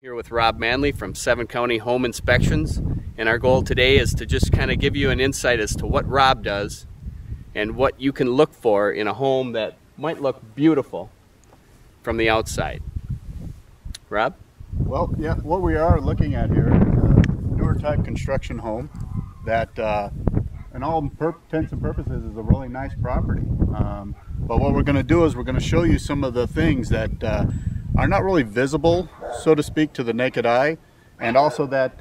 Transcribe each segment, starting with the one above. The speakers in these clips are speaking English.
Here with Rob Manley from 7 County Home Inspections, and our goal today is to just kind of give you an insight as to what Rob does and what you can look for in a home that might look beautiful from the outside. Rob? Well, yeah, what we are looking at here is a newer type construction home that in all intents and purposes is a really nice property. But what we're going to do is we're going to show you some of the things that are not really visible, so to speak, to the naked eye, and also that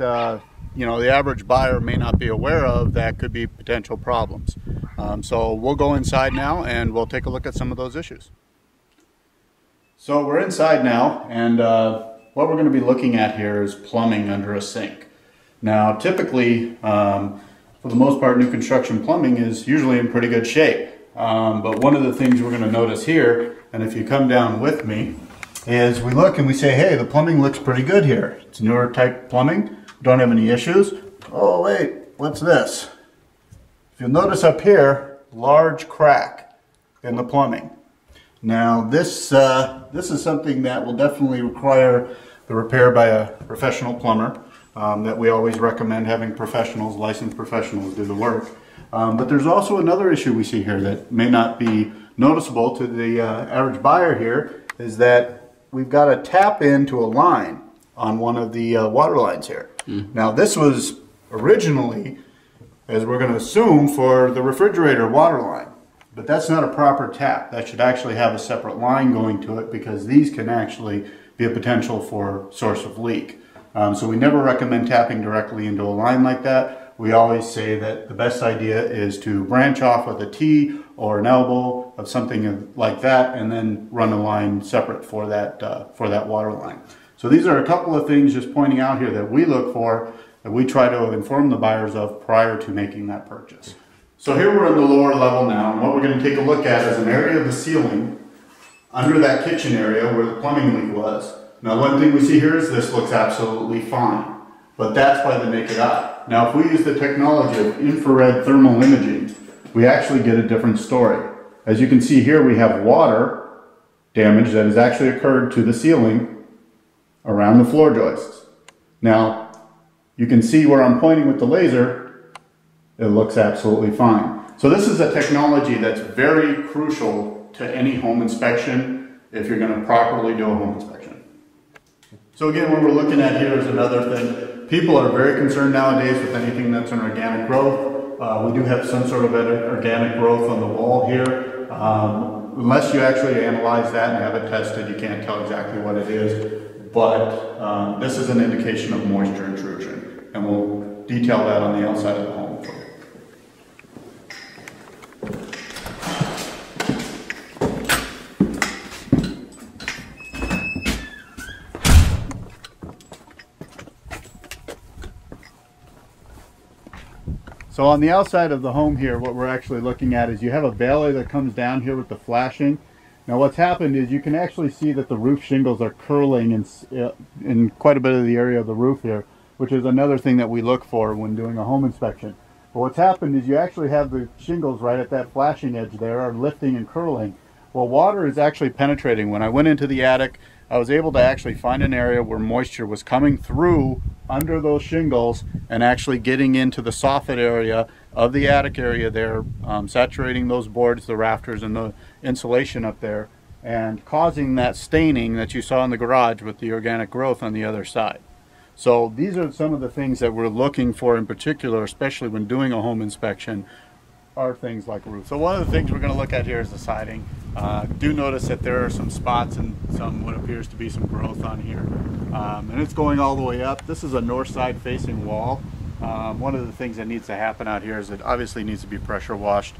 you know, the average buyer may not be aware of that could be potential problems. So we'll go inside now and we'll take a look at some of those issues. So we're inside now, and what we're going to be looking at here is plumbing under a sink. Now typically, for the most part, new construction plumbing is usually in pretty good shape. But one of the things we're going to notice here, and if you come down with me, is we look and we say, hey, the plumbing looks pretty good here. It's newer type plumbing. Don't have any issues. Oh wait, what's this? If you'll notice up here, large crack in the plumbing. Now this is something that will definitely require the repair by a professional plumber. That we always recommend having professionals, licensed professionals, do the work. But there's also another issue we see here that may not be noticeable to the average buyer here, is that we've got a tap into a line on one of the water lines here. Now this was originally, as we're going to assume, for the refrigerator water line. But that's not a proper tap. That should actually have a separate line going to it, because these can actually be a potential for source of leak. So we never recommend tapping directly into a line like that. We always say that the best idea is to branch off with a T or an elbow of something like that, and then run a line separate for that water line. So these are a couple of things just pointing out here that we look for, that we try to inform the buyers of prior to making that purchase. So here we're in the lower level now, and what we're going to take a look at is an area of the ceiling under that kitchen area where the plumbing leak was. Now one thing we see here is this looks absolutely fine, but that's by the naked eye. Now if we use the technology of infrared thermal imaging, we actually get a different story. As you can see here, we have water damage that has actually occurred to the ceiling around the floor joists. Now you can see where I'm pointing with the laser, it looks absolutely fine. So this is a technology that's very crucial to any home inspection if you're going to properly do a home inspection. So again, what we're looking at here is another thing. People are very concerned nowadays with anything that's an organic growth. We do have some sort of organic growth on the wall here. Unless you actually analyze that and have it tested, you can't tell exactly what it is. But this is an indication of moisture intrusion, and we'll detail that on the outside of the home. So on the outside of the home here, what we're actually looking at is you have a baler that comes down here with the flashing. Now what's happened is you can actually see that the roof shingles are curling in quite a bit of the area of the roof here, which is another thing that we look for when doing a home inspection. But what's happened is you actually have the shingles right at that flashing edge there are lifting and curling. Well, water is actually penetrating. When I went into the attic, I was able to actually find an area where moisture was coming through under those shingles and actually getting into the soffit area of the attic area there, saturating those boards, the rafters, and the insulation up there, and causing that staining that you saw in the garage with the organic growth on the other side. So these are some of the things that we're looking for in particular, especially when doing a home inspection, are things like roof. So one of the things we're going to look at here is the siding. Do notice that there are some spots and some what appears to be some growth on here, and it's going all the way up. This is a north side facing wall. One of the things that needs to happen out here is it obviously needs to be pressure washed.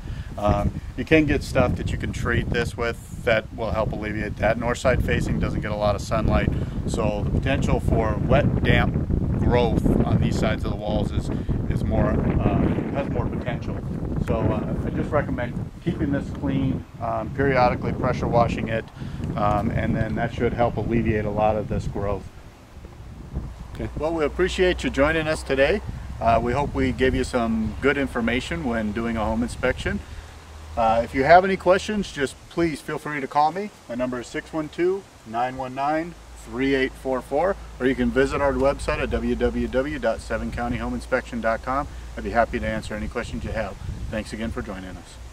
You can get stuff that you can treat this with that will help alleviate that. North side facing doesn't get a lot of sunlight, so the potential for wet, damp growth on these sides of the walls is more has more potential. So I just recommend keeping this clean, periodically pressure washing it, and then that should help alleviate a lot of this growth. Okay. Well, we appreciate you joining us today. We hope we gave you some good information when doing a home inspection. If you have any questions, just please feel free to call me. My number is 612-919-4633. 3844, or you can visit our website at www.sevencountyhomeinspection.com. I'd be happy to answer any questions you have. Thanks again for joining us.